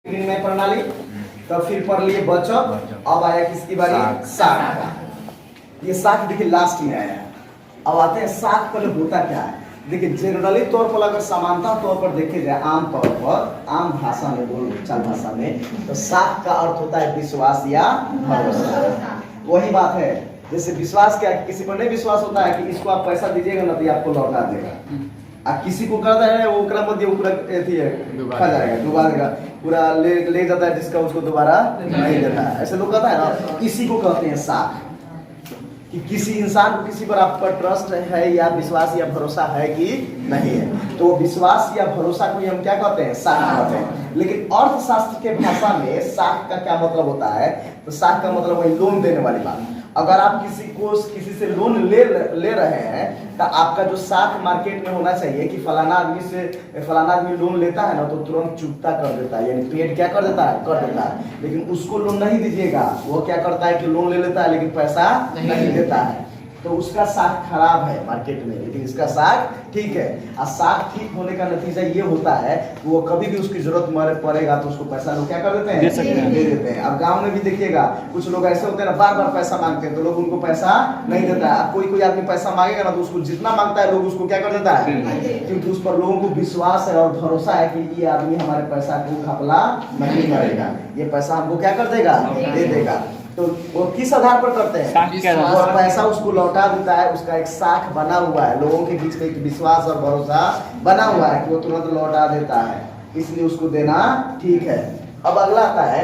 विनिमय प्रणाली। तो फिर पढ़ लिए बचत। अब आया किसकी बारी? साख का। ये साख देखिए लास्ट में आया। अब आते हैं साख पहले होता क्या है। देखिए जनरली तौर पर अगर समानता तौर पर देखे जाए आम तौर पर आम भाषा में बोलचाल भाषा में तो साख का अर्थ होता है विश्वास या भरोसा। वही बात है जैसे विश्वास क्या है, किसी पर नहीं विश्वास होता है कि इसको आप पैसा दीजिएगा ना तो ये आपको लौटा देगा। किसी को करता है वो मत पूरा खा जाएगा, डुबा देगा, पूरा ले जाता है जिसका उसको दोबारा नहीं देता है। ऐसे लोग कहता है ना, इसी को कहते हैं साख। कि किसी इंसान को किसी पर आप पर ट्रस्ट है या विश्वास या भरोसा है कि नहीं है, तो विश्वास या भरोसा को हम क्या कहते हैं? साख कहते हैं। लेकिन अर्थशास्त्र के भाषा में साख का क्या मतलब होता है? तो साख का मतलब वही लोन देने वाली बात। अगर आप किसी से लोन ले रहे हैं तो आपका जो साख मार्केट में होना चाहिए कि फलाना आदमी लोन लेता है ना तो तुरंत चुकता कर देता है, यानी पेड क्या कर देता है। लेकिन उसको लोन नहीं दीजिएगा, वो क्या करता है कि लोन ले लेता है लेकिन पैसा नहीं देता है, तो उसका साख खराब है मार्केट में। लेकिन इसका साख ठीक है। और साख ठीक होने का नतीजा ये होता है कि वो कभी भी उसकी जरूरत पड़ेगा तो उसको पैसा लोग क्या कर देते हैं? दे देते हैं। अब गांव में भी देखिएगा कुछ लोग ऐसे होते हैं ना, बार बार पैसा मांगते हैं तो लोग उनको पैसा नहीं देता है। कोई आदमी पैसा मांगेगा ना तो उसको जितना मांगता है लोग उसको क्या कर देता है? क्योंकि उस पर लोगों को विश्वास है और भरोसा है कि ये आदमी हमारे पैसा को घपला नहीं करेगा, ये पैसा हमको क्या कर देगा? दे देगा। तो वो किस आधार पर करते हैं? वो पैसा उसको लौटा देता है, उसका एक साख बना हुआ है, लोगों के बीच में एक विश्वास और भरोसा बना हुआ है कि वो तुरंत लौटा देता है, इसलिए उसको देना ठीक है। अब अगला आता है,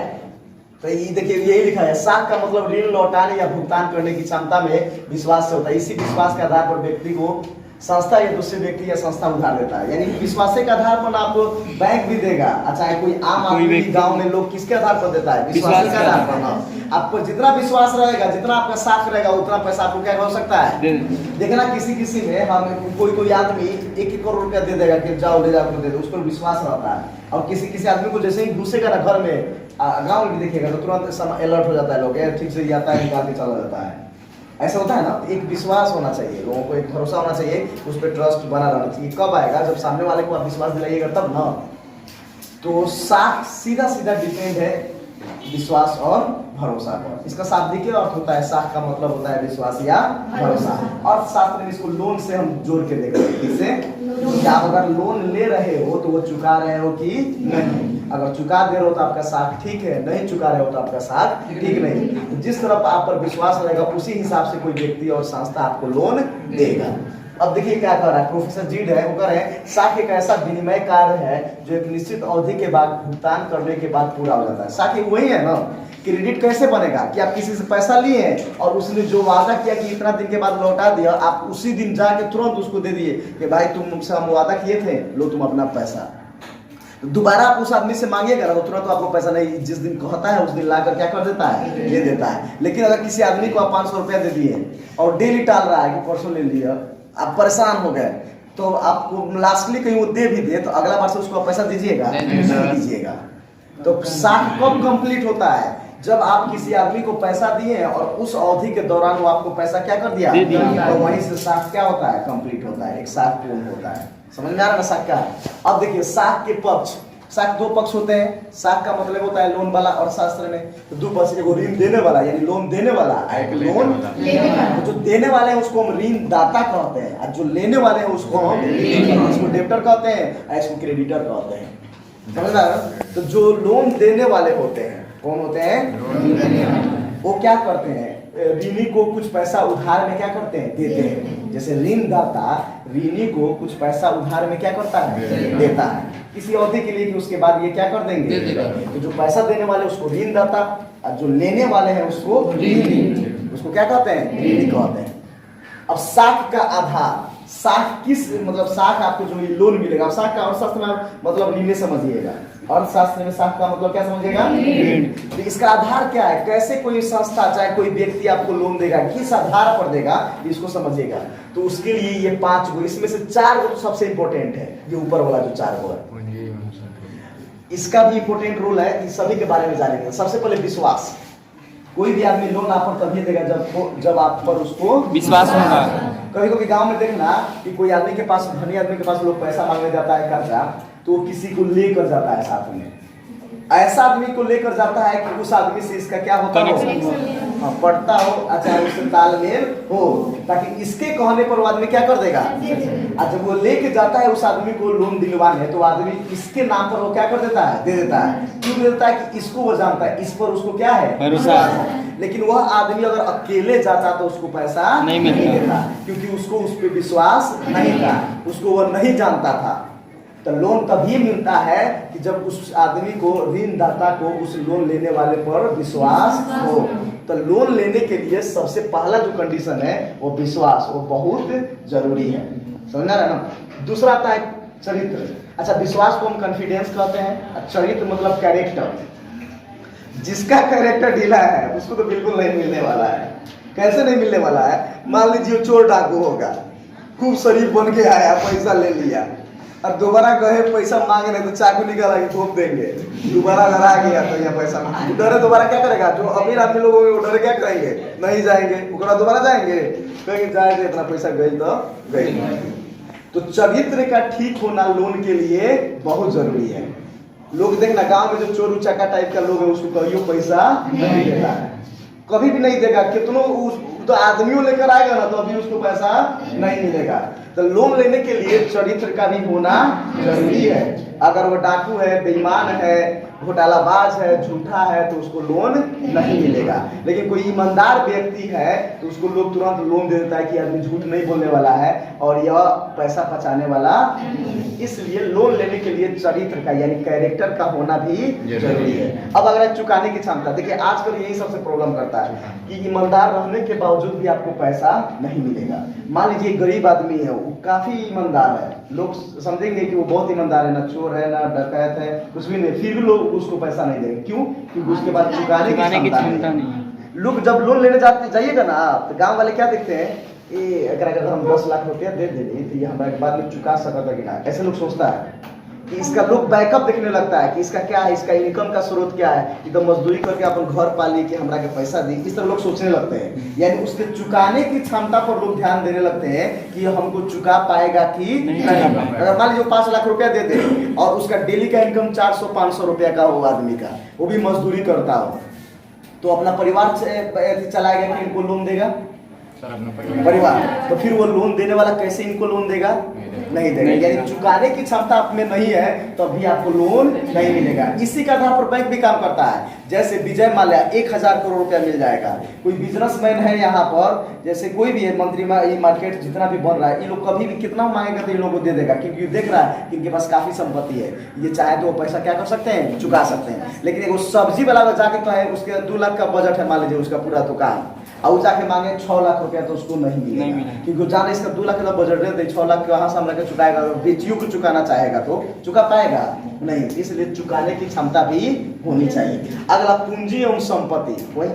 तो ये देखिए यही लिखा है, साख का मतलब ऋण लौटाने या भुगतान करने की क्षमता में विश्वास से होता है। इसी विश्वास के आधार पर व्यक्ति को संस्था या दूसरे व्यक्ति या संस्था उधार देता है। यानी विश्वास के आधार पर आपको बैंक भी देगा। चाहे कोई आम आदमी गांव में लोग किसके आधार पर देता है? विश्वास के आधार पर। आपको जितना विश्वास रहेगा, जितना आपका साख रहेगा, उतना पैसा आपको क्या हो सकता है? देखना किसी में हम कोई आदमी 1 करोड़ रुपया दे देगा कि जाओ ले जाओ दे दो, उस पर विश्वास रहता है। और किसी आदमी को जैसे ही घुसेगा ना घर में, गाँव में भी देखिएगा तो तुरंत अलर्ट हो जाता है, लोग ठीक से आता है निकाल के चला जाता है। ऐसा होता है ना। एक विश्वास होना चाहिए, लोगों को एक भरोसा होना चाहिए, उस पर ट्रस्ट बना रहना चाहिए। कब आएगा? जब सामने वाले को आप विश्वास दिलाइएगा तब ना। तो साख सीधा डिपेंड है विश्वास और भरोसा पर। इसका शाब्दिक अर्थ होता है, साख का मतलब होता है विश्वास या भरोसा। अर्थशास्त्र में इसको लोन से हम जोड़ के देख रहे हैं। किससे? आप अगर लोन ले रहे हो तो वो चुका रहे हो कि नहीं। अगर चुका दे रहे हो तो आपका साख ठीक है, नहीं चुका रहे हो तो आपका साख ठीक नहीं। तो जिस तरफ आप पर विश्वास रहेगा उसी हिसाब से कोई व्यक्ति और संस्था आपको लोन देगा। अब देखिए क्या कर रहा है प्रोफेसर जीड है, वो कह रहे हैं साख एक ऐसा विनिमय कार्य है जो एक निश्चित अवधि के बाद भुगतान करने के बाद पूरा हो जाता है। साख वही है ना। क्रेडिट कैसे बनेगा कि आप किसी से पैसा लिए और उसने जो वादा किया कि इतना दिन के बाद लौटा दिया, आप उसी दिन जाके तुरंत उसको दे दिए कि भाई तुम मुझसे हम वादा किए थे, लो तुम अपना पैसा। दोबारा आप उस आदमी से मांगिएगा ना तो तुरंत आपको पैसा नहीं, जिस दिन कहता है उस दिन लाकर क्या कर देता है? दे देता है। लेकिन अगर किसी आदमी को आप 500 रुपया दे दिए और डेली टाल रहा है कि परसों ले लिया, आप परेशान हो गए, तो आपको लास्टली कहीं वो दे भी दे तो अगला बार से उसको पैसा दीजिएगा? नहीं दीजिएगा। तो साख कब कंप्लीट होता है? जब आप किसी आदमी को पैसा दिए और उस अवधि के दौरान वो आपको पैसा क्या कर दिया? तो वहीं से साख क्या होता है? कंप्लीट होता है, एक साख पूर्ण होता है। समझ में आ रहा है ना साख क्या है? अब देखिए साख के पक्ष, साख 2 पक्ष होते हैं। साख का मतलब होता है लोन वाला, और शास्त्र में तो 2 पक्ष, एगो ऋण देने वाला यानी लोन देने वाला, एक लोन लेने वाला। जो देने वाले हैं उसको हम ऋण दाता कहते हैं, और जो लेने वाले हैं उसको हम इसको डेब्टर कहते हैं और इसको क्रेडिटर कहते हैं। समझ रहा है? तो जो लोन देने वाले होते हैं कौन होते हैं? वो क्या करते हैं? ऋणी को कुछ पैसा उधार में क्या करते हैं? देते हैं। जैसे ऋणदाता ऋणी को कुछ पैसा उधार में क्या करता है? देता है किसी अवधि के लिए कि उसके बाद ये क्या कर देंगे? तो जो पैसा देने वाले उसको ऋणदाता और जो लेने वाले हैं उसको ऋणी, उसको क्या कहते हैं? ऋणी कहते हैं। अब साख का आधार, साख किस मतलब साख आपको जो लोन मिलेगा, साख का अर्थशास्त्र में मतलब ऋण समझिएगा, अर्थशास्त्र में साख का मतलब क्या समझिएगा? ऋण। तो इसका आधार क्या है? कैसे कोई संस्था चाहे कोई व्यक्ति आपको लोन देगा, किस आधार पर देगा, इसको समझिएगा। तो उसके लिए ये 5 गो, इसमें से 4 गो तो सबसे इंपॉर्टेंट है। ये ऊपर वाला जो 4 गो है इसका भी इंपॉर्टेंट रोल है, इस सभी के बारे में जानेंगे। सबसे पहले विश्वास। कोई भी आदमी लोन आप पर तभी देगा जब आप पर उसको विश्वास होगा। कभी गांव में देखना कि कोई आदमी के पास, धनी आदमी के पास लोग पैसा मांगने जाता है कर्जा, तो वो किसी को लेकर जाता है साथ में। ऐसा आदमी को लेकर जाता है कि उस आदमी से इसका क्या होता हो, हाँ, पढ़ता हो, अच्छा उससे तालमेल हो, ताकि इसके कहने पर वो आदमी क्या कर देगा। और जब वो लेके जाता है उस आदमी को लोन दिलवाने, तो आदमी इसके नाम पर वो क्या कर देता है, दे देता है। क्यों दे देता है कि इसको वो जानता है, इस पर उसको क्या है, भरोसा है। लेकिन वह आदमी अगर अकेले जाता तो उसको पैसा नहीं देता, क्योंकि उसको उस पर विश्वास नहीं था, उसको वह नहीं जानता था। तो लोन तभी मिलता है कि जब उस आदमी को, ऋणदाता को, उस लोन लेने वाले पर विश्वास हो। तो लोन लेने के लिए सबसे पहला जो कंडीशन है वो विश्वास, वो बहुत जरूरी है, समझना है ना। दूसरा आता है चरित्र। अच्छा, विश्वास को हम कॉन्फिडेंस कहते हैं, चरित्र मतलब कैरेक्टर। जिसका कैरेक्टर ढीला है उसको तो बिल्कुल नहीं मिलने वाला है। कैसे नहीं मिलने वाला है? मान लीजिए चोर डाकू होगा, खूब शरीफ बन के आया, पैसा ले लिया, और दोबारा गए पैसा मांगने तो चाकू निकाला के ठोक देंगे, दोबारा अगर आ गया तो यहाँ पैसा डरे, दोबारा क्या करेगा? जो अमीर आदमी लोग होंगे वो डरे क्या करेंगे? नहीं जाएंगे, दोबारा जाएंगे, कहेंगे जाएंगे, इतना पैसा गई तो गई। तो चरित्र का ठीक होना लोन के लिए बहुत जरूरी है। लोग देखना, गांव में जो चोर उचाका टाइप का लोग है उसको कहियो पैसा नहीं देता है, कभी भी नहीं देगा। कितनों तो आदमियों लेकर आएगा ना तो अभी उसको पैसा नहीं मिलेगा। तो लोन लेने के लिए चरित्र का भी होना जरूरी है। अगर वो डाकू है, बेईमान है, घोटालाबाज है, झूठा है, तो उसको लोन नहीं मिलेगा। लेकिन कोई ईमानदार व्यक्ति है तो उसको लोग तुरंत लोन दे देता है कि आदमी झूठ नहीं बोलने वाला है और यह पैसा बचाने वाला। इसलिए लोन लेने के लिए चरित्र का यानी कैरेक्टर का होना भी जरूरी है। अब अगर चुकाने की क्षमता, देखिए आजकल यही सबसे प्रॉब्लम करता है कि ईमानदार रहने के बावजूद भी आपको पैसा नहीं मिलेगा। मान लीजिए गरीब आदमी है, वो काफी ईमानदार है, लोग समझेंगे कि वो बहुत ईमानदार है, ना चोर है ना डकैत है, कुछ भी नहीं, फिर भी लोग उसको पैसा नहीं देंगे। क्यों? क्योंकि उसके बाद चुकाने की क्षमता नहीं। लोग जब लोन लेने जाइएगा ना आप, तो गांव वाले क्या देखते हैं, अगर हम 10 लाख रुपया दे देंगे तो ये हमारे बाद में चुका सकता कि ना, ऐसे लोग सोचता है कि इसका लोग बैकअप देखने लगता है कि इसका क्या है, इसका इनकम का स्रोत क्या है, एकदम मजदूरी करके अपन घर पाली कि हमरा के पैसा दी, इस तरह लोग सोचने लगते हैं। यानी उसके चुकाने की क्षमता पर लोग ध्यान देने लगते हैं कि हमको चुका पाएगा कि नहीं। अगर मान लीजिए 5 लाख रुपया दे दे और उसका डेली का इनकम 400-500 रुपया का हो आदमी का, वो भी मजदूरी करता हो, तो अपना परिवार चलाएगा कि इनको लोन देगा? परिवार। तो फिर वो लोन देने वाला कैसे इनको लोन देगा? नहीं देगा। यानी चुकाने की क्षमता आप में नहीं है तो अभी आपको लोन नहीं मिलेगा। इसी का आधार पर बैंक भी काम करता है। जैसे विजय माल्या 1000 करोड़ रुपया मिल जाएगा, कोई बिजनेसमैन है यहाँ पर, जैसे कोई भी है, मंत्री मार्केट जितना भी बन रहा है, ये लोग कभी भी कितना मांगेगा तो इन लोगों को दे देगा, क्योंकि देख रहा है कि इनके पास काफी संपत्ति है, ये चाहे तो वो पैसा क्या कर सकते हैं, चुका सकते हैं। लेकिन एक सब्जी वाला जाके कहे उसके 2 लाख का बजट है, मान लीजिए उसका पूरा दुकान, और जाके मांगे 6 लाख रुपया, तो उसको नहीं मिलेगा, क्योंकि जाने इसका 2 लाख का बजट दे, 6 लाख कहाँ से हम लगे चुकाएगा? बेचियों को चुकाना चाहेगा तो चुका पाएगा नहीं। इसलिए चुकाने की क्षमता भी होनी चाहिए। अगला पूंजी एवं संपत्ति। वही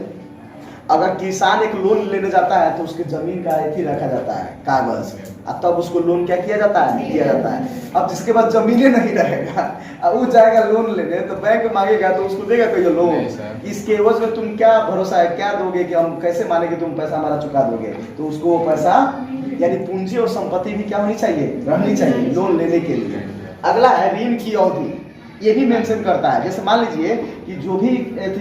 अगर किसान एक लोन लेने जाता है तो उसके जमीन का एक ही रखा जाता है, कागज, अब तब उसको लोन क्या किया जाता है, दिया जाता है। अब जिसके पास जमीने नहीं रहेगा, अब वो जाएगा लोन लेने तो बैंक मांगेगा तो उसको देगा कोई लोन? इसके एवज में तुम क्या भरोसा है, क्या दोगे कि हम कैसे माने कि तुम पैसा हमारा चुका दोगे? तो उसको वो पैसा, यानी पूंजी और संपत्ति भी क्या होनी चाहिए, रहनी चाहिए लोन लेने के लिए। अगला है ऋण की अवधि, ये भी मेंशन करता है। जैसे मान लीजिए कि जो भी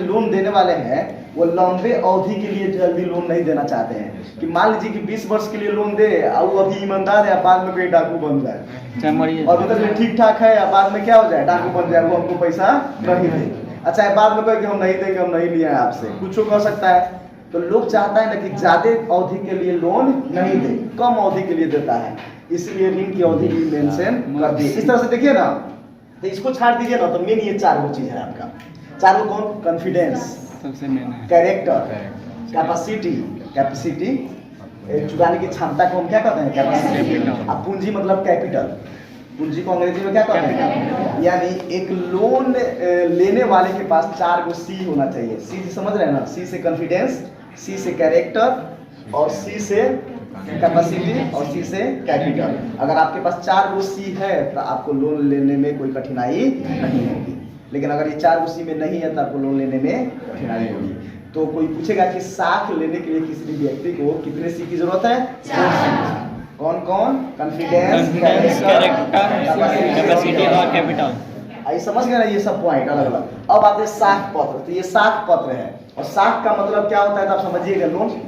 लोन देने वाले हैं वो लंबे अवधि के लिए जल्दी लोन नहीं देना चाहते हैं, कि मान लीजिए कि 20 वर्ष के लिए लोन दे और वो अभी ईमानदार है, बाद में कोई डाकू बन जाए, और मतलब ठीक ठाक है, बाद में क्या हो जाए, डाकू बन जाए, वो हमको पैसा नहीं दे। अच्छा है, बाद में कहे कि हम नहीं देंगे, हम नहीं लिए हैं आपसे, कुछ कर सकता है। तो लोग चाहता है ना कि ज्यादा अवधि के लिए लोन नहीं दे, कम अवधि के लिए देता है, इसलिए ऋण की अवधि भी मेंशन कर दी। इस तरह से देखिए ना, तो इसको छाड़ दीजिए ना, तो मेन ये 4 चीज है आपका। 4 कौन? कॉन्फिडेंस, कैरेक्टर, कैपेसिटी, चुकाने की क्षमता को हम क्या कहते हैं, कैपेसिटी। अब पूंजी मतलब कैपिटल, पूंजी को अंग्रेजी में क्या कहते हैं? यानी एक लोन लेने वाले के पास 4 गो सी होना चाहिए। सी समझ रहे हैं ना? सी से कॉन्फिडेंस, सी से कैरेक्टर, और सी से कैपेसिटी, और सी से कैपिटल। अगर आपके पास 4 गो सी है तो आपको लोन लेने में कोई कठिनाई नहीं होगी। लेकिन अगर ये 4 गो सी में नहीं है तो आपको लोन लेने में कठिनाई होगी। तो कोई पूछेगा कि साख लेने के लिए किसी भी व्यक्ति को कितने सी की जरूरत है? 4। कौन कौन? कॉन्फिडेंस, कैरेक्टर, कैपेसिटी और कैपिटल। आई समझ गए ना, ये सब पॉइंट अलग अलग। अब आते हैं साख पत्र। तो ये साख पत्र है, और साख का मतलब क्या होता है तो आप समझिएगा, लोन।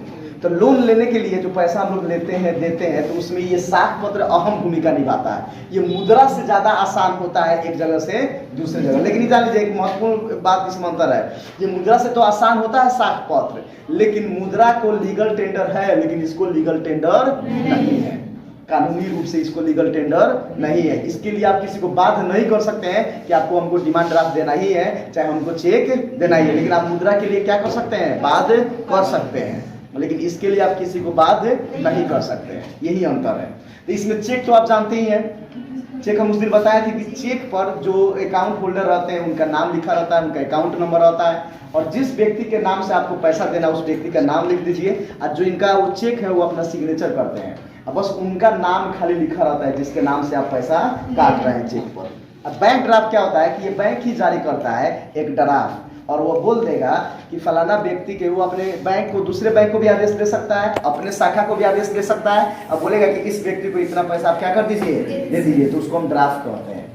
तो लोन लेने के लिए जो पैसा हम लोग लेते हैं देते हैं, तो उसमें ये साख पत्र अहम भूमिका निभाता है। ये मुद्रा से ज्यादा आसान होता है एक जगह से दूसरे जगह। लेकिन जान लीजिए एक महत्वपूर्ण बात इसमें अंतर है, ये मुद्रा से तो आसान होता है साख पत्र, लेकिन मुद्रा को लीगल टेंडर है, लेकिन इसको लीगल टेंडर नहीं है। कानूनी रूप से इसको लीगल टेंडर नहीं है। इसके लिए आप किसी को बाध्य नहीं कर सकते हैं कि आपको हमको डिमांड ड्राफ्ट देना ही है, चाहे हमको चेक देना ही है। लेकिन आप मुद्रा के लिए क्या कर सकते हैं, बाध्य कर सकते हैं, लेकिन इसके लिए आप किसी को बाध्य नहीं कर सकते हैं। यही अंतर है। तो इसमें चेक तो आप जानते ही हैं, चेक हम उस दिन बताए थे कि चेक पर जो अकाउंट होल्डर रहते हैं उनका नाम लिखा रहता है, उनका अकाउंट नंबर रहता है, और जिस व्यक्ति के नाम से आपको पैसा देना उस व्यक्ति का नाम लिख दीजिए, और जो इनका वो चेक है वो अपना सिग्नेचर करते हैं, अब बस उनका नाम खाली लिखा रहता है जिसके नाम से आप पैसा काट रहे हैं चेक पर। अब बैंक ड्राफ्ट क्या होता है कि ये बैंक ही जारी करता है एक ड्राफ्ट, और वो बोल देगा कि फलाना व्यक्ति के, वो अपने बैंक को दूसरे बैंक को भी आदेश दे सकता है, अपने शाखा को भी आदेश दे सकता है, अब बोलेगा कि इस व्यक्ति को इतना पैसा आप क्या कर दीजिए, दे दीजिए, तो उसको हम ड्राफ्ट कहते हैं।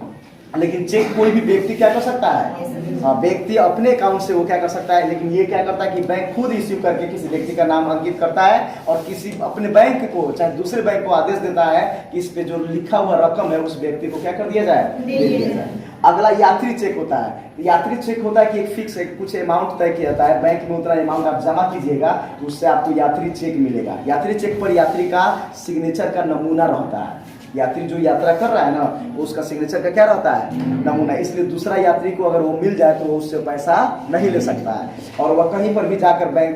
लेकिन चेक कोई भी व्यक्ति क्या कर सकता है, व्यक्ति अपने अकाउंट से वो क्या कर सकता है, लेकिन ये क्या करता है कि बैंक खुद इश्यू करके किसी व्यक्ति का नाम अंकित करता है, और किसी अपने बैंक को चाहे दूसरे बैंक को आदेश देता है कि इस पे जो लिखा हुआ रकम है उस व्यक्ति को क्या कर दिया जाए, दे दिया जाए। अगला यात्री चेक होता है। यात्री चेक होता है कि एक फिक्स कुछ अमाउंट तय किया जाता है, बैंक में उतना अमाउंट आप जमा कीजिएगा तो उससे आपको यात्री चेक मिलेगा। यात्री चेक पर यात्री का सिग्नेचर का नमूना रहता है। यात्री जो यात्रा कर रहा है ना, उसका सिग्नेचर का क्या रहता है, नमूना। इसलिए दूसरा यात्री को अगर वो मिल जाए तो वो उससे पैसा नहीं ले सकता है, और वह कहीं पर भी जाकर बैंक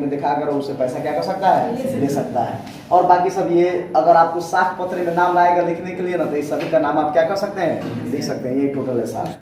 में दिखाकर उससे पैसा क्या कर सकता है, ले सकता है। और बाकी सब ये अगर आपको साख पत्र में नाम आएगा लिखने के लिए ना, तो इस सभी का नाम आप क्या कर सकते हैं, लिख सकते हैं। ये टोटल है साख।